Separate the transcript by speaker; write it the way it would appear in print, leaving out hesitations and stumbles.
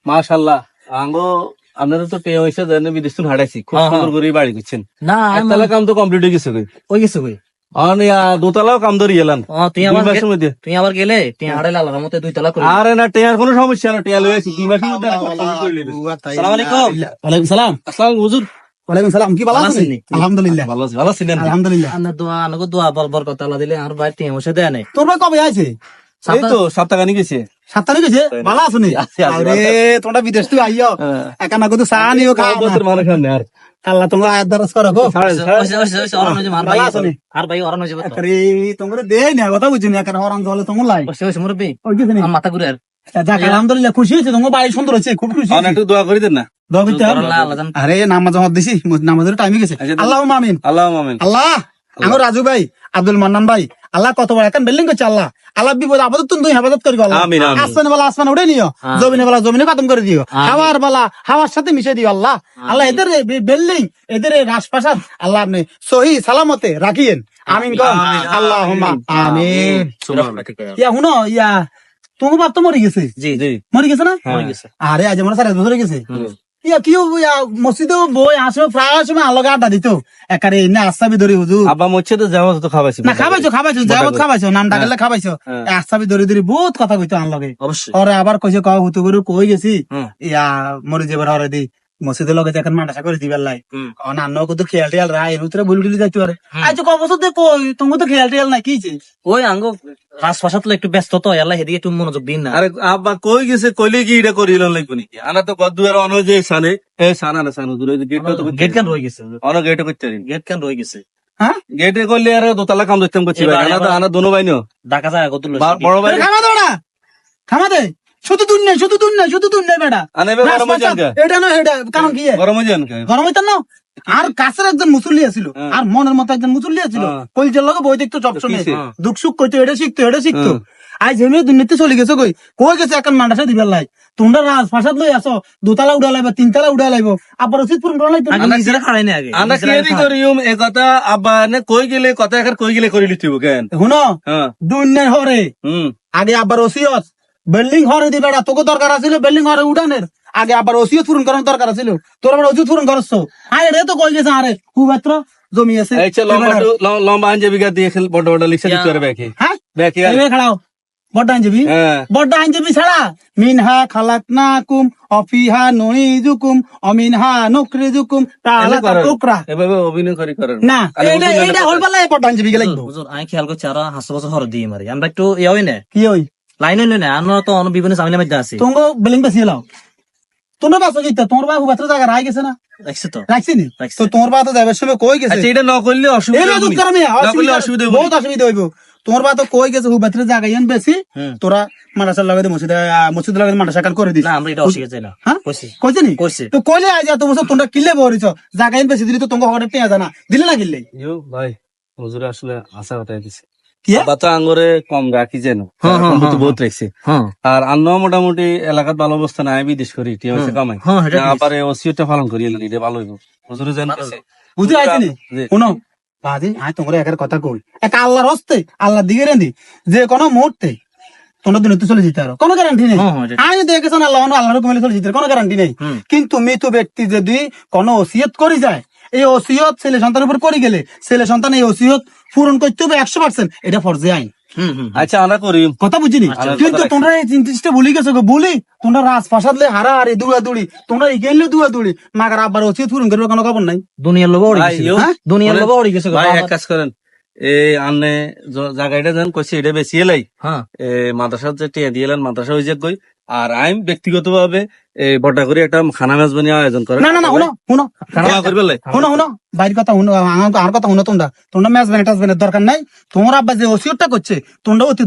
Speaker 1: মাশাআল্লাহ আঙ্গো আপনারা তো টেয়া হইছে জানেন বিদেশ থেকে হাঁটাইছি খুব সুন্দর করে বাড়ি করছেন
Speaker 2: না
Speaker 1: একতলা কাম তো কমপ্লিট হয়ে গেছে
Speaker 2: ওই গেছে কই
Speaker 1: অনিয়া দোতলাও কাম ধরে গেলান
Speaker 2: তুই আবার গেলে তুই হাড়াইলে আল্লাহর মতে 2 তলা করে
Speaker 1: আরে না টেয়ার কোনো সমস্যা না টেয়া লইছি 2 মাসের মধ্যে
Speaker 2: আসসালামু আলাইকুম।
Speaker 3: ওয়ালাইকুম সালাম।
Speaker 1: আসসালাম হুজুর
Speaker 3: ওয়ালাইকুম সালাম। কি ভালো আছেন? আলহামদুলিল্লাহ
Speaker 1: ভালো আছি ভালো আছেন
Speaker 3: আলহামদুলিল্লাহ।
Speaker 2: আন্না দোয়া আনগো দোয়া বরকত আল্লাহ দিলে আর ভাই টিয়া বসে দেয় নাই
Speaker 3: তোর ভাই কবে আছে?
Speaker 1: এই তো সপ্তাহখানি গেছে
Speaker 3: 7 তারিখ গেছে। ভালো আছো নি? আরে তোমরা বিদেশ থেকে আইও একা না কত চা নিও খাও
Speaker 1: বছর মানে খান আর
Speaker 3: আল্লাহ তোমরা আয়াত দরজ করো গো।
Speaker 2: ভাই আর ভাই অরণ হয়ে যাবে তো।
Speaker 3: আরে তোমরা দেই না কথা বুঝিনি একা হরান দলে তোমরা লাই
Speaker 2: বসে মুরব্বি
Speaker 3: ওই কিছু নেই।
Speaker 2: আমার মাথা ঘুরে আর
Speaker 3: যাক আলহামদুলিল্লাহ খুশি হয়েছে তোমার বাড়ি সুন্দর হয়েছে খুব খুশি
Speaker 1: অনেক একটু দোয়া করে দেন না
Speaker 3: দোয়া করতে হবে।
Speaker 2: আল্লাহ জান
Speaker 3: আরে নামাজ জমা দিছি নামাজের টাইমে গেছে। আল্লাহ আমিন
Speaker 1: আল্লাহ আমিন
Speaker 3: আল্লাহ আমার রাজু ভাই আব্দুল মান্নান ভাই আল্লাহ কত বড় এখন বিল্ডিং করছে আল্লাহ আল্লাহ বিপদ আপাতত তুমি হেফাজত করি আল্লাহ
Speaker 1: আমিন, আমিন।
Speaker 3: আসমানে বেলা আসমানে উঠে নিও জমিনে বেলা জমিনে খতম করে দিও হাওয়ার বেলা হাওয়ার সাথে মিশে দিও আল্লাহ আল্লাহ এদের বিল্ডিং এদের রাজপ্রাসাদ আল্লাহ আপনি সহি সালামতে রাখিয়েন আমিন কন আল্লাহুম্মা আমিন। ইয়া হুনো ইয়া তোমার বাপ তো মরে গেছে
Speaker 2: জি জি
Speaker 3: মরে গেছে না
Speaker 2: হয়ে গেছে
Speaker 3: আরে আজ আমার 4 বছর হয়ে গেছে ইয়া কি ইয়া মসজিদে বই আসে প্রায় সময় আলোকে আড্ডা দিত একারে এনে আসাবি ধরে হুজুর
Speaker 1: আব্বা মরছে তো যাওয়া তো খাওয়াইছি
Speaker 3: না খাবাইছো যাবত খাবাইছো নাম ডাকলে খাবাইছো আসাবি ধরে ধরে বহুত কথা কইতো আন লগে
Speaker 2: অবশ্যই
Speaker 3: ওরে আবার কইছে কাও হুতু করে কই গেছি ইয়া মরে যাবার হরে দি মসজিদে লগে এখন মাদ্রাসা করে দিবার লাই অনান্য কত খেয়াল টিয়াল রাই উতরে ভুল গলি যাইতো আরে আজ ক বছর দে কই তুমি তো খেয়াল টিয়াল নাই কিছে
Speaker 2: ওই আঙ্গো রাজপ্রাসাদ একটু ব্যস্ত তো আল্লাহ হেদিকে একটু মনোযোগ দিন না
Speaker 1: আরে আব্বা কই গেছে কইলে কি এটা করিল লাগবে নাকি আনা তো গদুয়ার অন যে সানে এ সানা না সানা দূরে গেটটা তো
Speaker 2: গেট কেন রয়ে গেছে
Speaker 1: অন গেট করতে পারি
Speaker 2: গেট কেন রয়ে গেছে
Speaker 3: হ্যাঁ
Speaker 1: গেটে করলে আর দোতলা কাম দেখতাম করছি ভাই আনা তো আনা দোনো ভাই নিও
Speaker 2: ঢাকা যায় কত
Speaker 1: বড় ভাই
Speaker 3: খামা দে ওটা খামা দে শুধু তুই নাই বেটা
Speaker 1: আনে বে গরম হয়ে যান কা
Speaker 3: এটা না এটা কারণ কি
Speaker 1: গরম হয়ে যান কা
Speaker 3: গরম হইতো না আর কাছের একজন মুসল্লি আছিল আর মনের মতো একজন মুসল্লি আছিল কলজের লগে বই দেখতো সবসময় দুঃখ সুখ কইতো এটা শিখতো আজ এমনি দুর্নীতি চলে গেছে কই গেছে এখন মাদ্রাসা দিবার লাই তোমরা রাজপ্রাসাদ লই আসো 2 তলা উড়া লাইবা 3 তলা উড়া লাইব আবার উচিত পূরণ করা লাইতো
Speaker 2: আগে নিজেরা খাড়াই না আগে
Speaker 1: আনা কি এদি করিম এ কথা আব্বা নে কই গেলে কথা একার কই গেলে করি লিতিব কেন
Speaker 3: শুনো
Speaker 1: হ্যাঁ
Speaker 3: দুনিয়ার হরে আগে আবার ওসিয়ত বিল্ডিং হরে দিবে না তোকে দরকার আছিল বিল্ডিং হরে উঠানের আগে আবার ওসিয়ত পূরণ করার দরকার আছিল তোর আবার ওসিয়ত পূরণ করছো আরে রে তো কই গেছে আরে কুমাত্র জমি আছে
Speaker 1: এই চল লম্বা আঞ্জে বিঘা দিয়ে খেল বড় বড় লিখছে দিতে পারে ব্যাকে
Speaker 3: হ্যাঁ
Speaker 1: ব্যাকে
Speaker 3: এই খাড়াও বড় আইনজীবী
Speaker 1: হ্যাঁ
Speaker 3: বড় আইনজীবী ছাড়া মিনহা খালাকনাকুম অফিহা নুইজুকুম অমিনহা নুকরিজুকুম তাআলা তাকুকরা
Speaker 1: এভাবে অভিনয় করেন
Speaker 3: না এটা হল বলে বড় আইনজীবী কে লাগবে
Speaker 2: হুজুর আমি খেয়াল করছি আর হাসো বছর হর দিয়ে মারি আমরা একটু ইয়া হই না
Speaker 3: কি হই
Speaker 2: লাইন হইল না আমরা তো অন্য বিভিন্ন সামনে মধ্যে আছি
Speaker 3: তোমরা বিল্ডিং বেশি লাও তোমরা বাসো কিতা তোমার বাবু বাত্র জায়গা রাই গেছে না
Speaker 2: রাখছি তো
Speaker 3: রাখছি নি তো তোমার বাবা তো যাবার সময় কই গেছে
Speaker 1: আচ্ছা এটা না করলে অসুবিধা
Speaker 3: এই
Speaker 1: হবে
Speaker 3: দুধ কারণে
Speaker 1: না করলে অসুবিধা হবে
Speaker 3: বহুত অসুবিধা হইব তোমার বাবা তো কই গেছে হু বাত্র জায়গা ইয়ান বেশি তোরা মাদ্রাসার লাগাতে মসজিদ লাগাতে মাদ্রাসা কান করে দিস
Speaker 2: না আমরা এটা অস্বীকার চাই না
Speaker 3: হ্যাঁ
Speaker 2: কইছি
Speaker 3: কইছে নি
Speaker 2: কইছে
Speaker 3: তো কইলে আজ এত বছর তোমরা কিল্লে বরিছ জায়গা ইয়ান বেশি দিলি তো তোমাকে হঠাৎ পেয়া জানা দিলে না কিল্লে
Speaker 1: ইয়ো ভাই হুজুর আসলে আশা কথা দিছে
Speaker 3: কি
Speaker 1: বাতা আঙ্গরে কম রাখি যেন তো বহুত রাখছে আর আন্ন মোটামুটি এলাকাত ভালো অবস্থা নাই বিদেশ করি ঠিক আছে কামাই আবার ওসিয়তটা পালন করি এটা ভালো হইব হুজুরে জান
Speaker 3: বুঝতে পারছি নি শুনো বাজি আয় তোমরা একার কথা কই এক আল্লাহর হস্তে আল্লাহ দিকে রেঁধি যে কোনো মুহূর্তে তোমরা দুনিয়াতে চলে যেতে পারো কোনো গ্যারান্টি নেই আমি দেখেছেন আল্লাহর হুকুমে চলে যেতে কোনো গ্যারান্টি নেই কিন্তু মৃত ব্যক্তি যদি কোনো ওসিয়ত করে যায় এই ওসিয়ত ছেলে সন্তানের উপর করে গেলে ছেলে সন্তান এই ওসিয়ত পূরণ করতে হবে 100%, এটা ফরজে আইন।
Speaker 1: আচ্ছা আমরা করি
Speaker 3: কথা বুঝিনি কিন্তু তোমরা এই জিনিসটা ভুলি গেছো বলি তোমরা রাজপ্রাসাদ লে হারা হারি দৌড়াদৌড়ি তোমরা এগেলে দৌড়াদৌড়ি মাগার আবার ওসিয়ত পূরণ করবে কোনো খবর নাই
Speaker 2: দুনিয়ার লোভ ওড়ে গেছে দুনিয়ার লোভ ওড়ে গেছে
Speaker 1: ভাই এক কাজ করেন এই আন্নে জায়গাটা যান কইছে এটা বেশি এলাই
Speaker 2: হ্যাঁ
Speaker 1: মাদ্রাসা যে টিয়া দিয়েলেন মাদ্রাসা হয়ে যাক গই আর আমি ব্যক্তিগত ভাবে বড় করে একটা খানা মেজবানি আয়োজন করে
Speaker 3: না শুনো শুনো বাইর কথা শুনো আর কথা শুনো তোমরা মেজবানি টাজবানির দরকার নাই তোমার আব্বা যে ওসিয়তটা করছে তোমরা অতি